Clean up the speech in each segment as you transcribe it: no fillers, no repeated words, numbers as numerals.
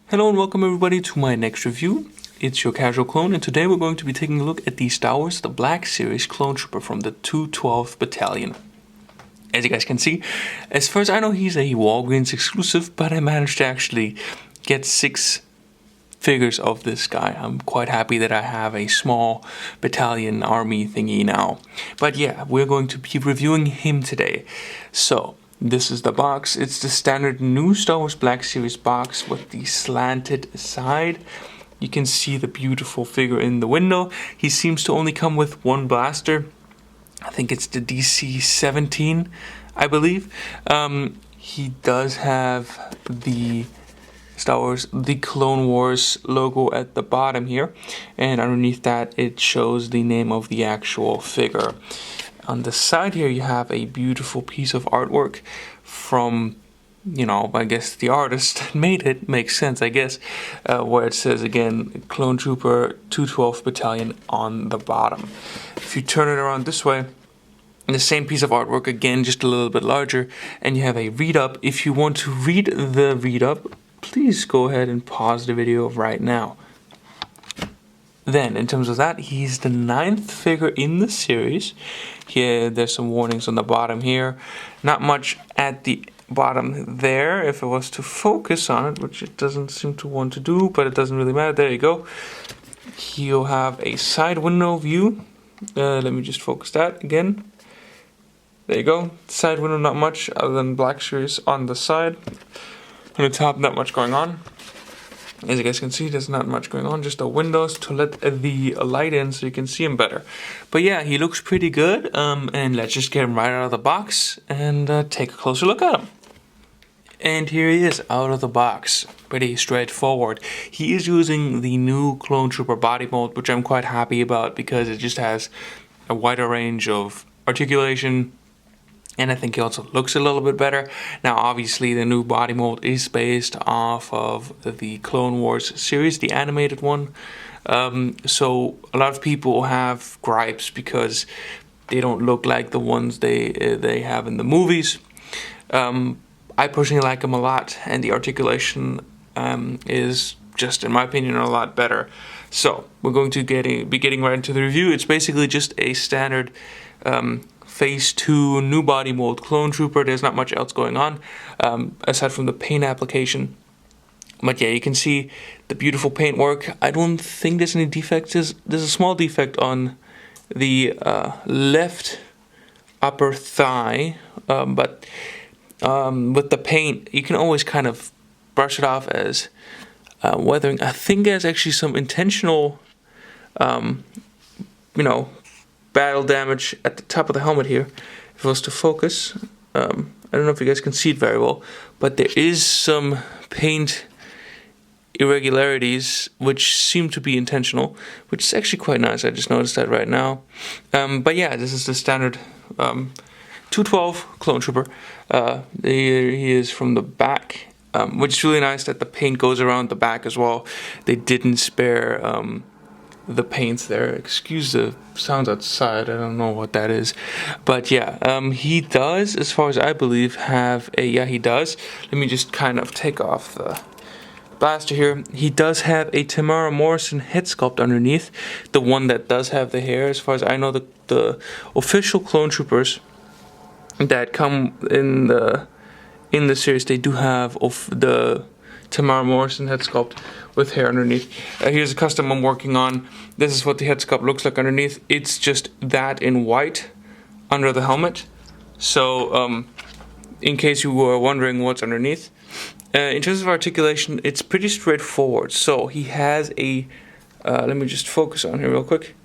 Hello and welcome everybody to my next review. It's your casual clone, and today we're going to be taking a look at the Star Wars The Black Series clone trooper from the 212th Battalion. As you guys can see, as far as I know, he's a Walgreens exclusive, but I managed to actually get 6 figures of this guy. I'm quite happy that I have a small battalion army thingy now. But yeah, we're going to be reviewing him today. So, this is the box. It's the standard new Star Wars Black Series box with the slanted side. You can see the beautiful figure in the window. He seems to only come with one blaster. I think it's the DC-17, I believe. He does have the Star Wars, the Clone Wars logo at the bottom here. And underneath that, it shows the name of the actual figure. On the side here, you have a beautiful piece of artwork from, I guess the artist that made it. Makes sense, I guess, where it says, again, Clone Trooper 212th Battalion on the bottom. If you turn it around this way, the same piece of artwork, again, just a little bit larger, and you have a read-up. If you want to read the read-up, please go ahead and pause the video right now. Then, in terms of that, he's the 9th figure in the series. Here, there's some warnings on the bottom here. Not much at the bottom there, if it was to focus on it, which it doesn't seem to want to do, but it doesn't really matter. There you go. He'll have a side window view. Let me just focus that again. There you go. Side window, not much other than Black Series on the side. On the top, not much going on. As you guys can see, there's not much going on, just the windows to let the light in so you can see him better. But yeah, he looks pretty good, and let's just get him right out of the box and take a closer look at him. And here he is out of the box, pretty straightforward. He is using the new Clone Trooper body mold, which I'm quite happy about because it just has a wider range of articulation. And I think he also looks a little bit better. Now, obviously, the new body mold is based off of the Clone Wars series, the animated one. So a lot of people have gripes because they don't look like the ones they have in the movies. I personally like them a lot, and the articulation is just, in my opinion, a lot better. So we're going to be getting right into the review. It's basically just a standard Phase 2 new body mold clone trooper. There's not much else going on aside from the paint application. But yeah, you can see the beautiful paint work. I don't think there's any defects. There's a small defect on the left upper thigh, but with the paint, you can always kind of brush it off as weathering. I think there's actually some intentional, battle damage at the top of the helmet here. If it was to focus, I don't know if you guys can see it very well, but there is some paint irregularities which seem to be intentional, which is actually quite nice. I just noticed that right now. But yeah, this is the standard 212 Clone Trooper. He is from the back, which is really nice that the paint goes around the back as well. They didn't spare the paints there. Excuse the sounds outside, I don't know what that is. But yeah, he does, as far as I believe, have a, yeah, he does. Let me just kind of take off the blaster here. He does have a Tamara Morrison head sculpt underneath, the one that does have the hair. As far as I know, the official clone troopers that come in the series, they do have of the Tamara Morrison head sculpt with hair underneath. Here's a custom I'm working on. This is what the head sculpt looks like underneath. It's just that in white under the helmet. So in case you were wondering what's underneath, in terms of articulation, it's pretty straightforward. So he has a let me just focus on here real quick.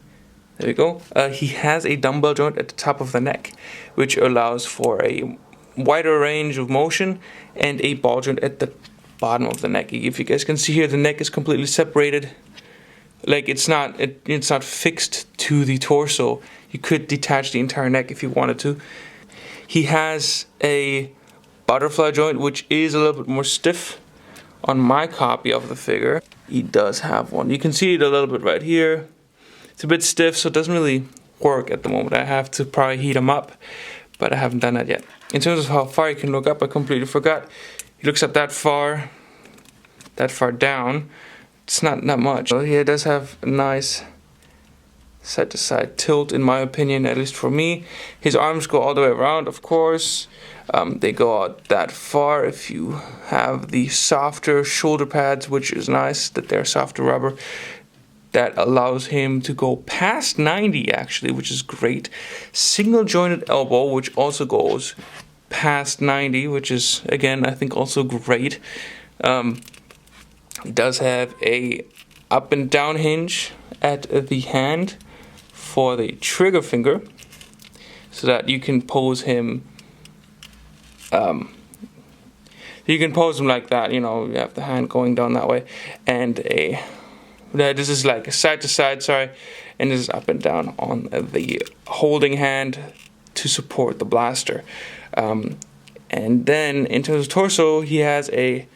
There we go. He has a dumbbell joint at the top of the neck, which allows for a wider range of motion, and a ball joint at the bottom of the neck. If you guys can see here, the neck is completely separated. Like it's not fixed to the torso. You could detach the entire neck if you wanted to. He has a butterfly joint, which is a little bit more stiff on my copy of the figure. He does have one. You can see it a little bit right here. It's a bit stiff, so it doesn't really work at the moment. I have to probably heat him up, but I haven't done that yet. In terms of how far you can look up, I completely forgot. He looks up that far. that far down. It's not much. Well, he does have a nice side-to-side tilt, in my opinion, at least for me. His arms go all the way around, of course. They go out that far if you have the softer shoulder pads, which is nice that they're softer rubber. That allows him to go past 90 actually, which is great. Single jointed elbow, which also goes past 90, which is, again, I think also great. He does have a up and down hinge at the hand for the trigger finger, so that you can pose him like that, you know, you have the hand going down that way, and this is like a side to side, sorry, and this is up and down on the holding hand to support the blaster. And then in terms of torso, he has I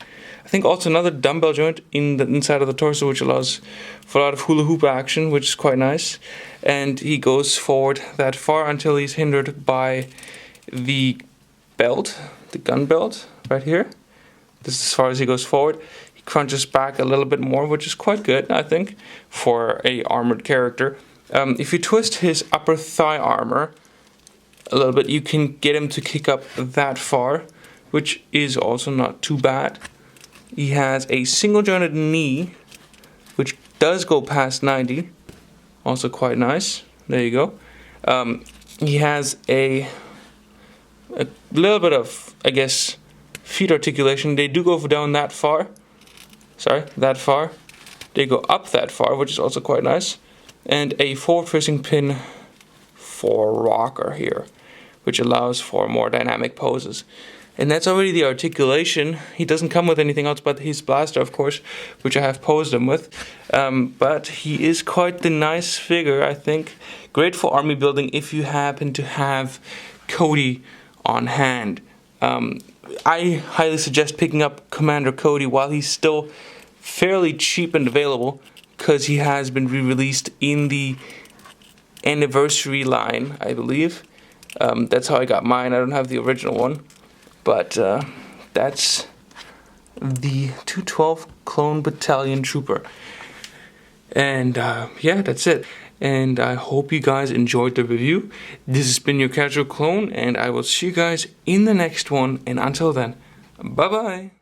think also another dumbbell joint in the inside of the torso, which allows for a lot of hula hoop action, which is quite nice. And he goes forward that far until he's hindered by the belt, the gun belt right here. This is as far as he goes forward. He crunches back a little bit more, which is quite good, I think, for a armored character. If you twist his upper thigh armor a little bit, you can get him to kick up that far, which is also not too bad. He has a single jointed knee, which does go past 90, also quite nice. There you go. He has a little bit of, I guess, feet articulation. They do go down that far. Sorry, that far. They go up that far, which is also quite nice. And a forward-facing pin for rocker here, which allows for more dynamic poses. And that's already the articulation. He doesn't come with anything else but his blaster, of course, which I have posed him with. But he is quite the nice figure, I think. Great for army building if you happen to have Cody on hand. I highly suggest picking up Commander Cody while he's still fairly cheap and available, because he has been re-released in the anniversary line, I believe. That's how I got mine. I don't have the original one. But that's the 212 Clone Battalion Trooper. And yeah, that's it. And I hope you guys enjoyed the review. This has been your Casual Clone, and I will see you guys in the next one. And until then, bye-bye.